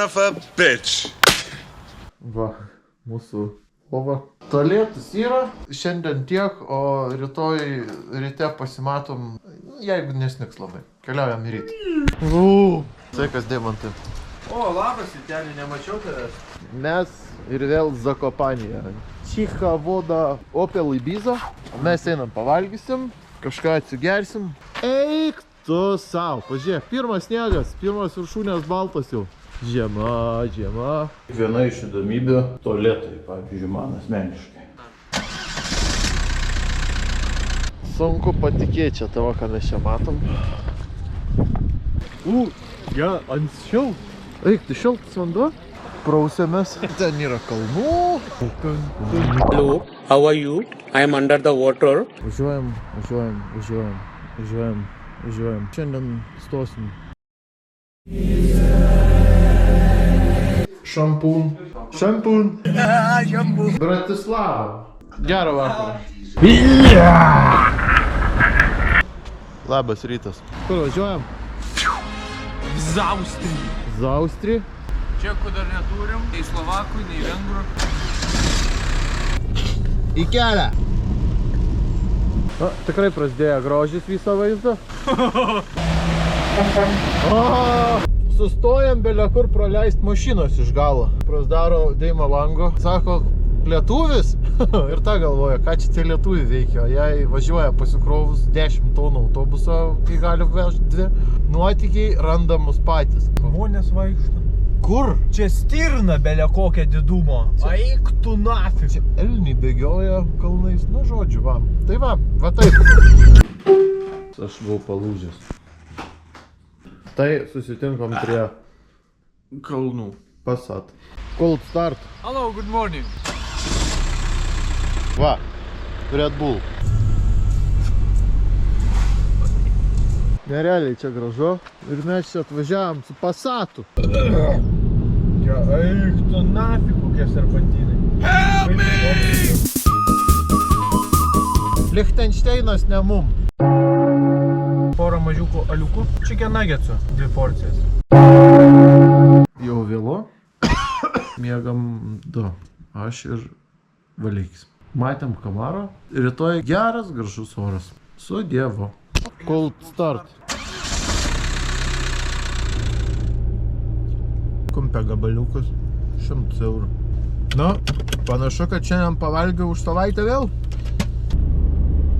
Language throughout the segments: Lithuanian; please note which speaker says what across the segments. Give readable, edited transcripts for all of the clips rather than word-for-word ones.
Speaker 1: of a bitch.
Speaker 2: Va, mūsų lova. Tualetas yra, šiandien tiek, o rytoj ryte pasimatom, jeigu nesnigs labai. Keliaujam į rytą. Sveikas, Deimantai. O, labas, Vitelį, nemačiau tavęs. Mes ir vėl Zakopanėje. Čicha voda Opel Ibiza. Mes einam pavalgysim, kažką atsigersim. Eik tu sau, pažiūrėk, pirmas sniegas, pirmas viršūnės baltas jau. Žiema, žiema. Viena iš įdomybių – tualetai, pavyzdžiui, man asmeniškai. Sunku patikėti čia tavo, ką mes čia matom. Ja, ant šiltas. Eik, tai šiltas vanduo. Prausėmės. Ten yra kalnų.
Speaker 3: Hello, how are you? I am under the water.
Speaker 2: Važiuojam. Šiandien stosim. Šampūn. Bratislava. Gerą vakarą. Labas rytas. Kur važiuojam? Zaustrį.
Speaker 4: Čekų dar neturim, nei Slovakų, nei Vengrų.
Speaker 2: Į kelią. Tikrai prasidėjo grožis visą vaizdą. Sustojam belia kur praleist mašinos iš galo. Prasdaro Deima lango. Sako, lietuvis? Ir ta galvoja, ką čia tie lietuviai veikia. Jei važiuoja pasikrovus 10 tonų autobuso, kai gali vežti 2, nuotykiai randamus patys.
Speaker 4: Žmonės vaikšto.
Speaker 2: Kur?
Speaker 4: Čia stirna belia kokia didumo. Eik tu nafig.
Speaker 2: Čia elniai bėgioja kalnais. Nu, žodžiu, va. Tai va taip. Aš buvau palūžęs. Tai susitinkam prie kalnų. Passat. Cold start.
Speaker 4: Hello, good morning.
Speaker 2: Va, Red Bull. Nerealiai čia gražu. Ir mes čia atvažiavam su Passatu.
Speaker 4: Ja, eik tu nafig kokie serpantinai. Help me!
Speaker 2: Lichtensteinas ne mum.
Speaker 4: Porą mažiukų aliukų. Chicken nuggetsų. 2 porcijas.
Speaker 2: Jau vėlu. Miegam 2. Aš ir Valykis. Matėm Kamarą. Rytoj geras, gražus oras. Su Dievu. Cold start. Kumpė gabaliukus. 100 eurų. Nu, panašu, kad šiandien pavalgiau už savaitę vėl.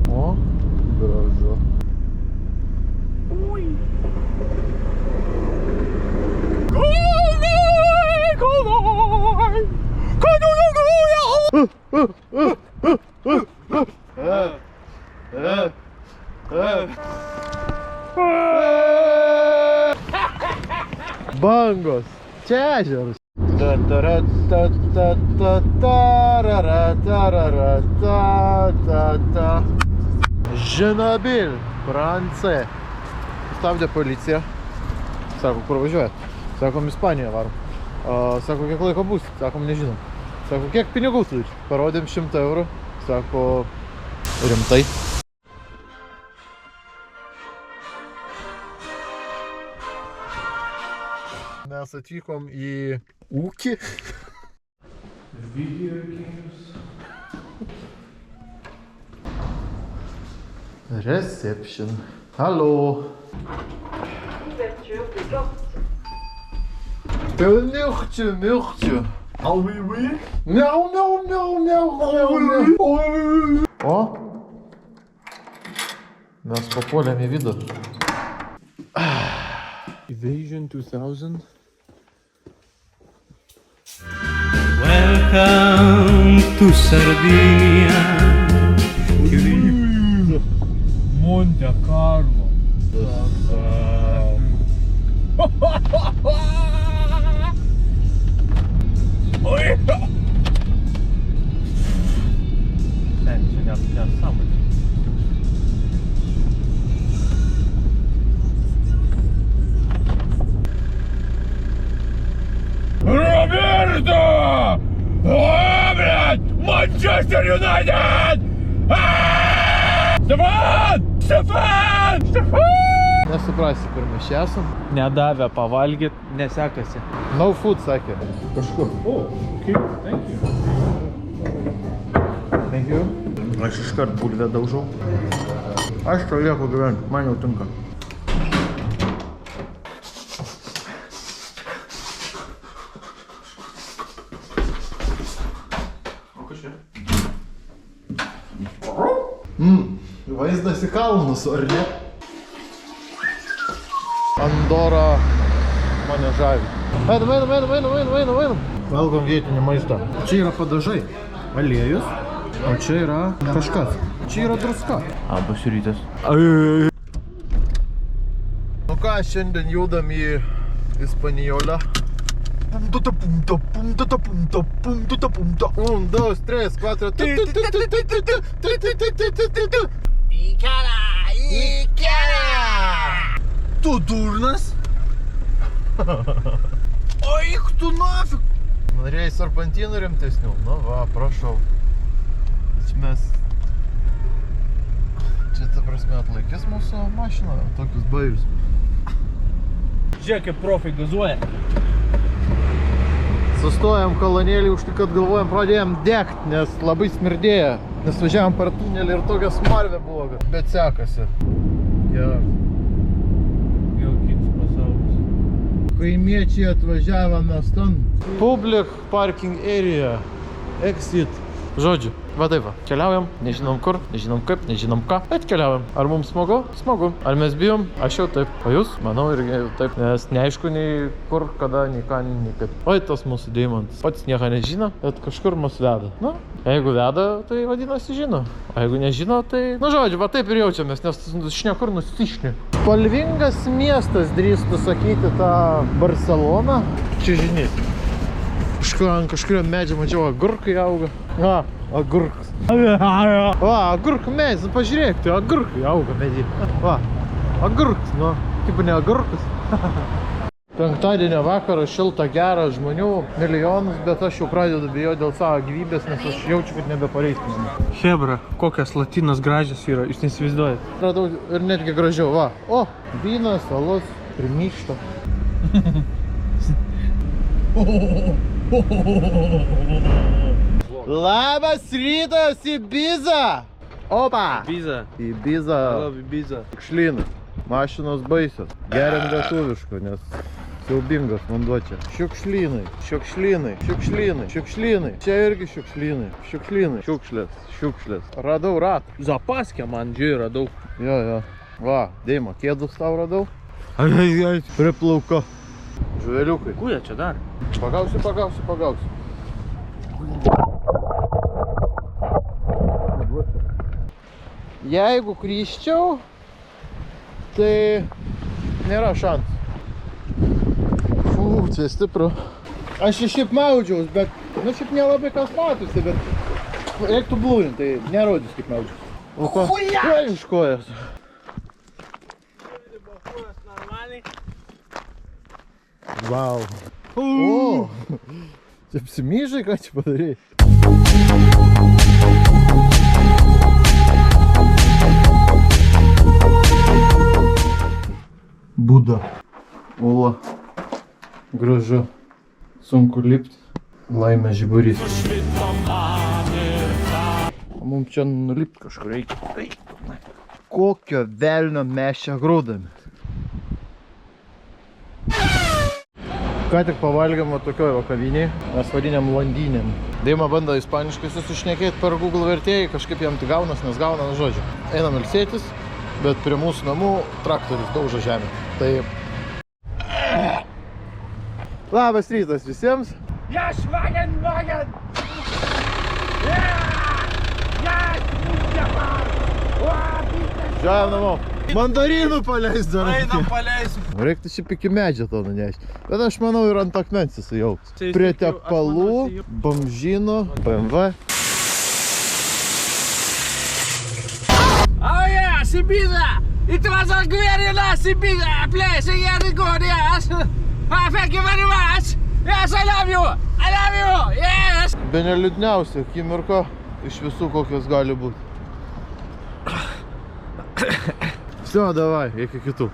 Speaker 2: O, gražu. Ui. Bangos. Čia ežeras. Žinobil, Francai. Stabdė policija. Sako, kur važiuojat? Sakom, Ispaniją varom. Sako, kiek laiko bus? Sakom, nežinom. Sako, kiek pinigų turi? Parodėm 100 eurų. Sako, rimtai. Mes atvykom į ūkį. Video games. Reception. Hallo. Mürtje.
Speaker 4: Au, oui, oui.
Speaker 2: Miau. O? Mes papuolėm į vidų. Evasion 2000.
Speaker 3: Welcome to Sardinia.
Speaker 4: Monte Carlo. Oi! Sen, čia nesąmonė. Roberto! O, блядь! Manchester United! Stefan!
Speaker 2: nesuprasi, kur mes čia esam.
Speaker 4: Nedavė pavalgyti, nesekasi.
Speaker 2: No food, sakė. Kažkur.
Speaker 4: Oh, okay, thank you.
Speaker 2: Thank you.
Speaker 4: Aš iškart bulvę daužau. Aš čia lieku gyventi, man jau tinka. O kas čia?
Speaker 2: Vaizdas į kalnus, ar ne? Andora mane žavi. Einam.
Speaker 4: Valgom vietinį maistą. Čia yra padažai, aliejus, o čia yra kažkas. Čia yra druska. Abas rytas.
Speaker 2: Nu ką, šiandien judam į Ispanijolę. 1, 2, 3, 4.
Speaker 4: Tu durnas? Oik tu nafik!
Speaker 2: Norėjai serpantynų rimtesnių? Nu va, prašau. Čia mes... Čia, ta prasme, atlaikys mūsų mašiną, tokius bajus.
Speaker 4: Žiūrėk, kaip profai gazuoja.
Speaker 2: Sustojam kolonėlį, už tai, kad galvojam, pradėjom degt, nes labai smirdėjo. Nes važiavom per tunelį ir tokia smarvė buvo, bet sekasi. Geras.
Speaker 4: Jau kitas pasaulis.
Speaker 2: Kaimiečiai atvažiavo mes ten. Public parking area. Exit. Žodžiu, va taip va. Keliaujam, nežinom kur, nežinom kaip, nežinom ką, bet keliaujam. Ar mums smagu? Smagu. Ar mes bijom? Aš jau taip. O jūs? Manau irgi taip. Nes neaišku nei kur, kada, nei ką, nei kaip. Oi, tas mūsų deimantas. Pats nieko nežino, bet kažkur mus veda. Na, jeigu veda, tai vadinasi žino. O jeigu nežino, tai... Nu žodžiu, va taip ir jaučiamės, nes šnekur nusišnė. Spalvingas miestas, drįstu sakyti, tą Barceloną. Čiužinys. Kažkurio medžio mačiau, agurkai auga. Va, agurkas. Va, agurkų medis, nu pažiūrėk, tai agurkai auga medį. Va, agurkas, nu, kaip ne agurkas. Penktadienio vakarą šilta, gera, žmonių milijonus, bet aš jau pradedu bijoti dėl savo gyvybės, nes aš jaučiu, kad nebepareisime.
Speaker 4: Hebra, kokias latinas gražias yra, jūs neįsivaizduojat.
Speaker 2: Radau ir netgi gražiau, va. O, vynas, alus, primykšta. Labas rytas, Ibiza! Opa!
Speaker 4: Ibiza.
Speaker 2: Ibiza.
Speaker 4: Ibiza.
Speaker 2: Šiukšlynai. Mašinos baisios. Geriam lietuviško, nes siaubingas vanduo čia. Šiukšlynai. Čia irgi šiukšlynai. Šiukšlės. Radau ratą.
Speaker 4: Zapaskė man, žiūrėjau, radau.
Speaker 2: Jo. Va, Deima, kėdus tau radau.
Speaker 4: Ai.
Speaker 2: Priplauka. Žuveliukai.
Speaker 4: Kūja čia dar.
Speaker 2: Pagausiu. Jeigu kryščiau, tai nėra šansų. Fū, čia stipru. Aš šiaip maudžiaus, bet, nu šiaip nelabai kas matosi, bet reiktų blūrinti, tai nerodys kaip maudžiaus. O ko? Oi, iš kojas. Vau. O, čia apsimyžai, ką čia padarei? Buda. Ula. Gražu. Sunku lipti. Laimė žiburys. O mums čia nulipti kažkur reikia. Kokio velnio mes čia grūdamės? Ką tik pavalgėm tokioj kavinėj, mes vadinėm Londynėm. Deima bando ispaniškai susišnekėti per Google vertėjai, kažkaip jam tai gaunas, nes gauna, nu žodžiu. Einam ilsėtis, bet prie mūsų namų traktorius daužo žemę. Tai... Labas rytas visiems. Žiūrėjom namo. Mandarinų paleis dar.
Speaker 4: Einam paleisim.
Speaker 2: Reiktų šiaip iki medžio to nunešti. Bet aš manau ir ant akmens įsijauks. Prie tepalų, bamžino, BMW.
Speaker 1: Oh yes, Ibiza! It was a very nice Ibiza place here to go, yes! Thank you very much! Yes, I love you! Yes!
Speaker 2: Bene liūdniausia akimirka iš visų kokios gali būti. Все, давай, iki kitų.